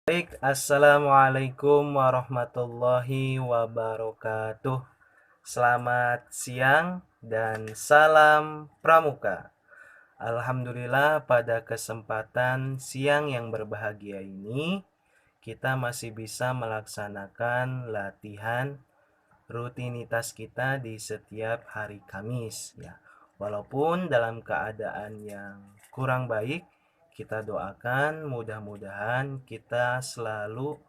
Baik, assalamualaikum warahmatullahi wabarakatuh. Selamat siang dan salam pramuka. Alhamdulillah, pada kesempatan siang yang berbahagia ini, kita masih bisa melaksanakan latihan rutinitas kita di setiap hari Kamis, ya. Walaupun dalam keadaan yang kurang baik, kita doakan mudah-mudahan kita selalu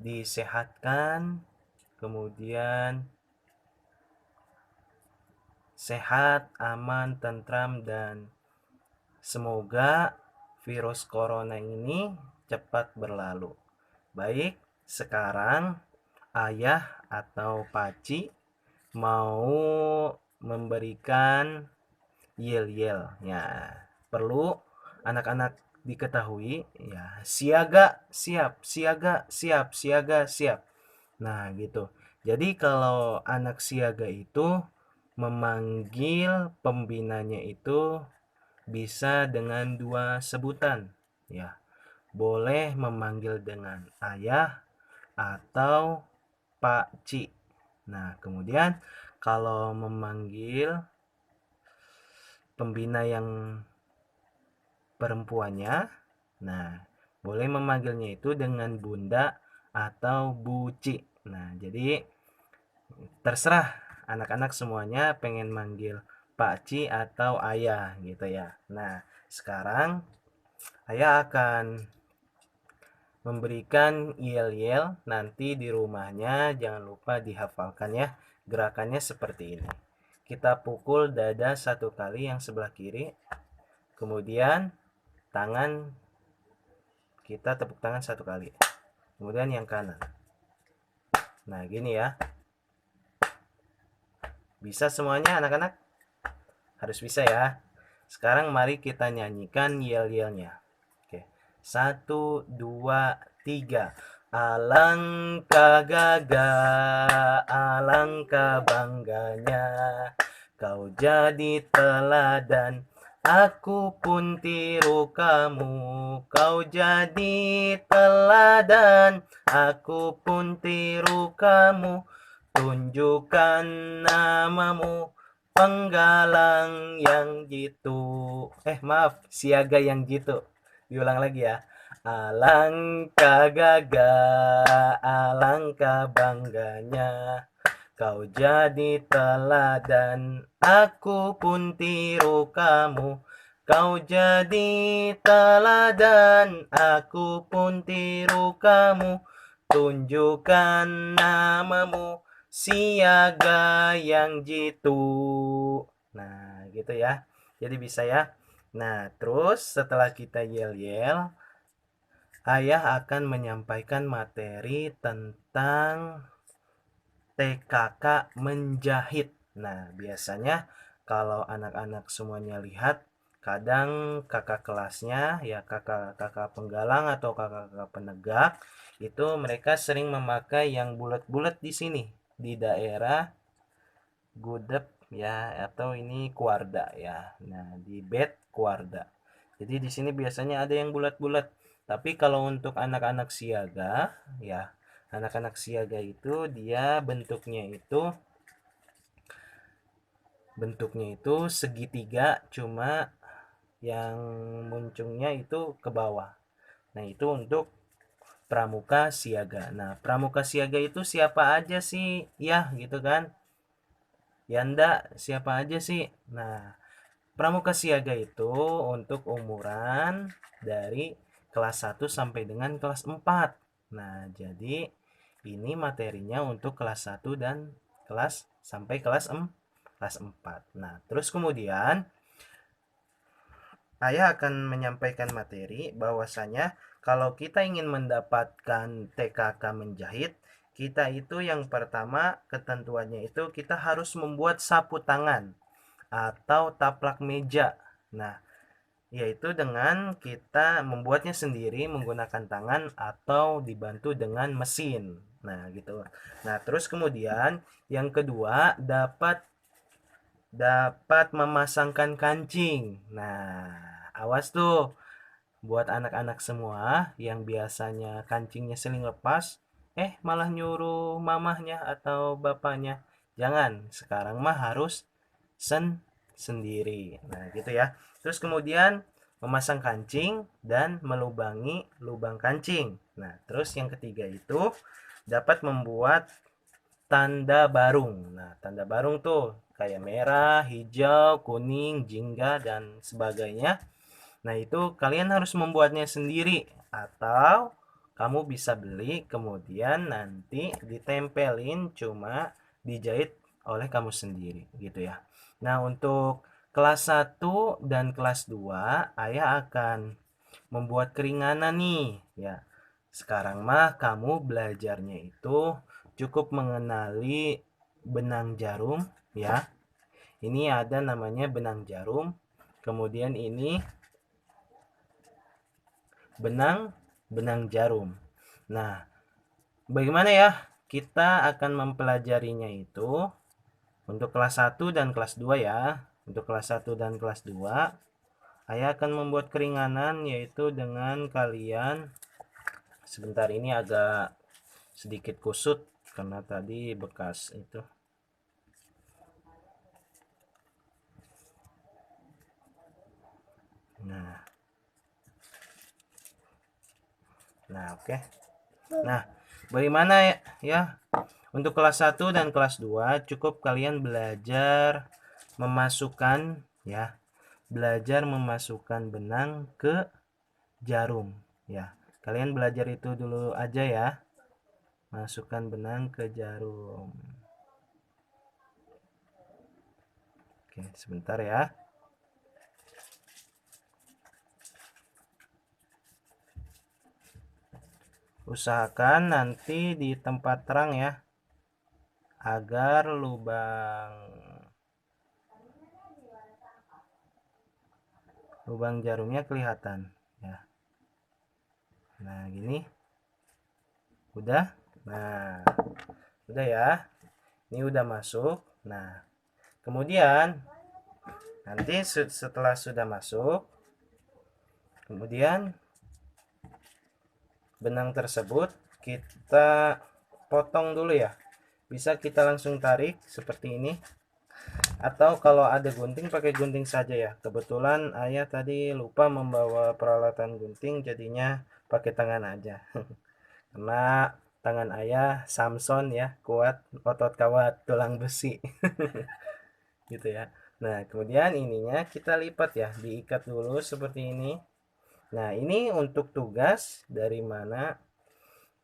disehatkan, kemudian sehat, aman, tentram, dan semoga virus corona ini cepat berlalu. Baik, sekarang ayah atau paci mau memberikan yel-yel. Ya, perlu anak-anak diketahui, ya, siaga siap, siaga siap, siaga siap. Nah, gitu. Jadi kalau anak siaga itu memanggil pembinanya itu bisa dengan dua sebutan, ya. Boleh memanggil dengan ayah atau Pak Ci. Nah, kemudian kalau memanggil pembina yang perempuannya, nah, boleh memanggilnya itu dengan Bunda atau Buci. Nah, jadi terserah anak-anak semuanya pengen manggil Pak Ci atau Ayah gitu ya. Nah, sekarang Ayah akan memberikan yel-yel. Nanti di rumahnya jangan lupa dihafalkan ya. Gerakannya seperti ini. Kita pukul dada satu kali yang sebelah kiri. Kemudian tangan kita tepuk tangan satu kali. Kemudian yang kanan. Nah, gini ya. Bisa semuanya anak-anak? Harus bisa ya. Sekarang mari kita nyanyikan yel-yelnya. Oke. 1, 2, 3. Alangkah gagah, alangkah bangganya, kau jadi teladan, aku pun tiru kamu. Kau jadi teladan, aku pun tiru kamu. Tunjukkan namamu, penggalang yang jitu. Maaf, siaga yang jitu. Diulang lagi ya. Alangkah gagah, alangkah bangganya, kau jadi teladan, aku pun tiru kamu. Kau jadi teladan, aku pun tiru kamu. Tunjukkan namamu, siaga yang jitu. Nah, gitu ya. Jadi bisa ya. Nah, terus setelah kita yel-yel, Ayah akan menyampaikan materi tentang TKK menjahit. Nah, biasanya kalau anak-anak semuanya lihat, kadang kakak kelasnya, ya kakak-kakak penggalang atau kakak-kakak penegak, itu mereka sering memakai yang bulat-bulat di sini, di daerah gudep ya, atau ini kuarda ya. Nah, di bed kuarda. Jadi di sini biasanya ada yang bulat-bulat. Tapi kalau untuk anak-anak siaga, ya, anak-anak siaga itu dia bentuknya itu segitiga, cuma yang muncungnya itu ke bawah. Nah, itu untuk pramuka siaga. Nah, pramuka siaga itu siapa aja sih? Ya, gitu kan? Yanda, siapa aja sih? Nah, pramuka siaga itu untuk umuran dari kelas 1 sampai dengan kelas 4. Nah, jadi ini materinya untuk kelas 1 dan kelas sampai kelas 4. Nah, terus kemudian Ayah akan menyampaikan materi bahwasanya kalau kita ingin mendapatkan TKK menjahit, kita itu yang pertama ketentuannya itu kita harus membuat sapu tangan atau taplak meja. Nah, yaitu dengan kita membuatnya sendiri menggunakan tangan atau dibantu dengan mesin. Nah, gitu. Nah, terus kemudian yang kedua dapat dapat memasangkan kancing. Nah, awas tuh. buat anak-anak semua yang biasanya kancingnya sering lepas, malah nyuruh mamahnya atau bapaknya, jangan, sekarang mah harus sendiri. Nah, gitu ya. Terus kemudian memasang kancing dan melubangi lubang kancing. Nah, terus yang ketiga itu dapat membuat tanda barung. Nah, tanda barung tuh kayak merah, hijau, kuning, jingga, dan sebagainya. Nah, itu kalian harus membuatnya sendiri atau kamu bisa beli kemudian nanti ditempelin cuma dijahit oleh kamu sendiri gitu ya. Nah, untuk kelas 1 dan kelas 2 ayah akan membuat keringanan nih ya. Sekarang mah kamu belajarnya itu cukup mengenali benang jarum ya. Ini ada namanya benang jarum. Kemudian ini benang jarum. Nah, bagaimana ya? Kita akan mempelajarinya itu untuk kelas 1 dan kelas 2 ya. Untuk kelas 1 dan kelas 2, saya akan membuat keringanan yaitu dengan kalian sebentar ini agak sedikit kusut karena tadi bekas itu. Nah, oke. Nah, bagaimana ya? Untuk kelas 1 dan kelas 2 cukup kalian belajar memasukkan ya, belajar memasukkan benang ke jarum ya. Kalian belajar itu dulu aja ya. Masukkan benang ke jarum. Oke, sebentar ya. Usahakan nanti di tempat terang ya, agar lubang jarumnya kelihatan ya. Nah, gini. Udah? Nah, udah ya. Ini udah masuk. Nah, kemudian nanti setelah sudah masuk, kemudian benang tersebut kita potong dulu ya. Bisa kita langsung tarik seperti ini. Atau kalau ada gunting pakai gunting saja ya. Kebetulan ayah tadi lupa membawa peralatan gunting jadinya pakai tangan aja. Karena tangan ayah Samson ya, kuat otot kawat tulang besi. Gitu ya. Nah, kemudian ininya kita lipat ya, diikat dulu seperti ini. Nah, ini untuk tugas dari mana.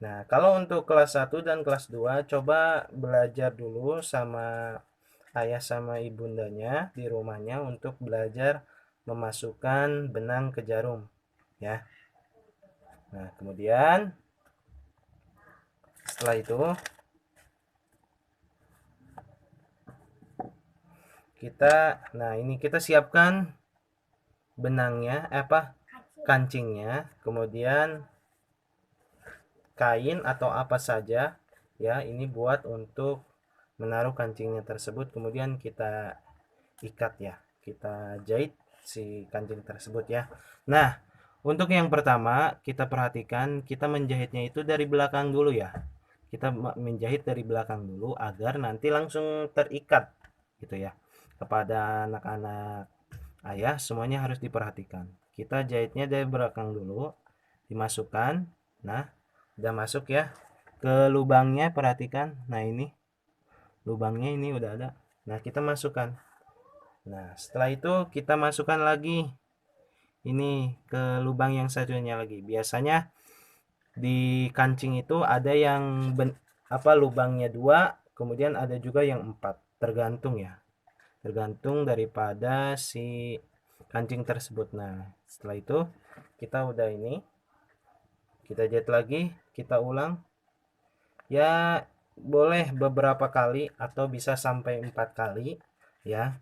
Nah, kalau untuk kelas 1 dan kelas 2 coba belajar dulu sama ayah sama ibundanya di rumahnya untuk belajar memasukkan benang ke jarum ya. Nah, kemudian setelah itu kita siapkan benangnya, kancingnya, kemudian kain atau apa saja ya, ini buat untuk menaruh kancingnya tersebut, kemudian kita ikat ya, kita jahit si kancing tersebut ya. Nah, untuk yang pertama kita perhatikan, kita menjahitnya itu dari belakang dulu ya. Kita menjahit dari belakang dulu agar nanti langsung terikat gitu ya. Kepada anak-anak ayah semuanya harus diperhatikan. Kita jahitnya dari belakang dulu, dimasukkan. Nah, udah masuk ya ke lubangnya, perhatikan. Nah, ini lubangnya ini udah ada. Nah, kita masukkan. Nah, setelah itu kita masukkan lagi ini ke lubang yang satunya lagi. Biasanya di kancing itu ada yang lubangnya 2, kemudian ada juga yang 4, tergantung ya. Tergantung daripada si kancing tersebut. Nah, setelah itu kita udah ini, kita jahit lagi, kita ulang. Ya, boleh beberapa kali atau bisa sampai 4 kali ya.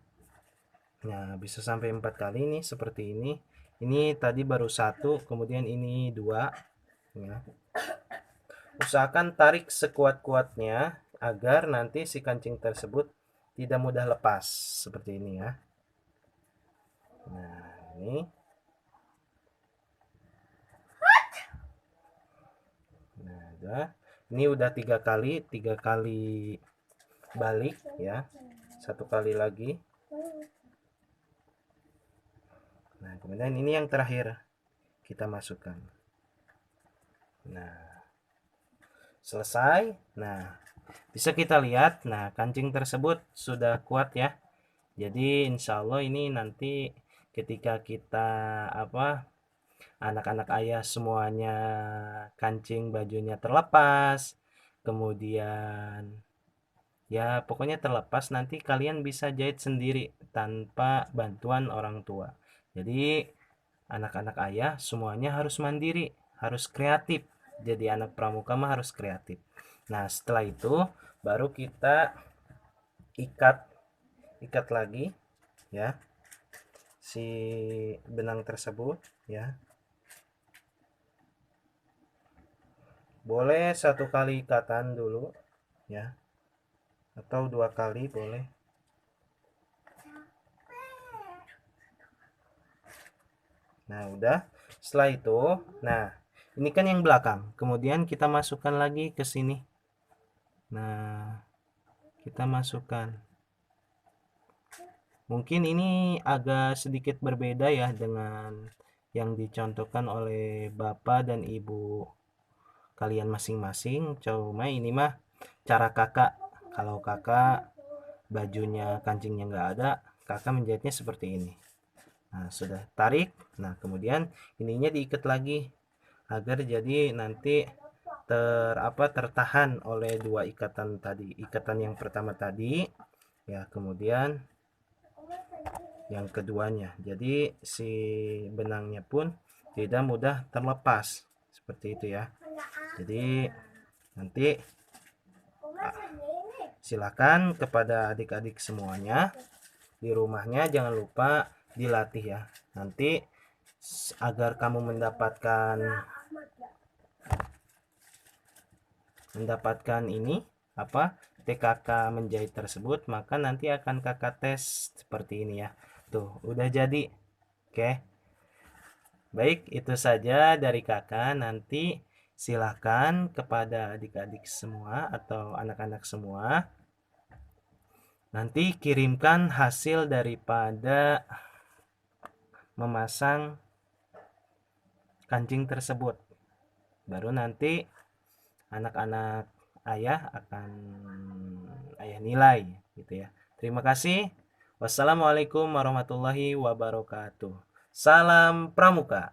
Nah, bisa sampai 4 kali nih seperti ini. Ini tadi baru 1, kemudian ini 2 ya. Usahakan tarik sekuat-kuatnya agar nanti si kancing tersebut tidak mudah lepas seperti ini ya. Nah, ini Ini udah 3 kali balik ya, 1 kali lagi. Nah kemudian ini yang terakhir kita masukkan. Nah selesai. Nah bisa kita lihat, nah kancing tersebut sudah kuat ya. Jadi insya Allah ini nanti ketika kita anak-anak ayah semuanya kancing bajunya terlepas, kemudian ya pokoknya terlepas, nanti kalian bisa jahit sendiri tanpa bantuan orang tua. Jadi anak-anak ayah semuanya harus mandiri, harus kreatif. Jadi anak pramuka mah harus kreatif. Nah setelah itu baru kita ikat lagi ya si benang tersebut ya. Boleh 1 kali ikatan dulu ya, atau 2 kali boleh. Nah udah, setelah itu nah ini kan yang belakang, kemudian kita masukkan lagi ke sini. Nah kita masukkan, mungkin ini agak sedikit berbeda ya dengan yang dicontohkan oleh bapak dan ibu kalian masing-masing. Cuma ini mah cara kakak. Kalau kakak bajunya kancingnya nggak ada, kakak menjahitnya seperti ini. Nah sudah tarik, nah kemudian ininya diikat lagi agar jadi nanti tertahan oleh 2 ikatan tadi, ikatan yang pertama tadi ya, kemudian yang keduanya, jadi si benangnya pun tidak mudah terlepas seperti itu ya. Jadi nanti silakan kepada adik-adik semuanya di rumahnya jangan lupa dilatih ya, nanti agar kamu mendapatkan ini TKK menjahit tersebut, maka nanti akan kakak tes seperti ini ya. Tuh udah jadi. Oke, baik, itu saja dari kakak. Nanti silahkan kepada adik-adik semua atau anak-anak semua, nanti kirimkan hasil daripada memasang kancing tersebut, baru nanti anak-anak ayah akan ayah nilai gitu ya. Terima kasih. Wassalamualaikum warahmatullahi wabarakatuh. Salam pramuka.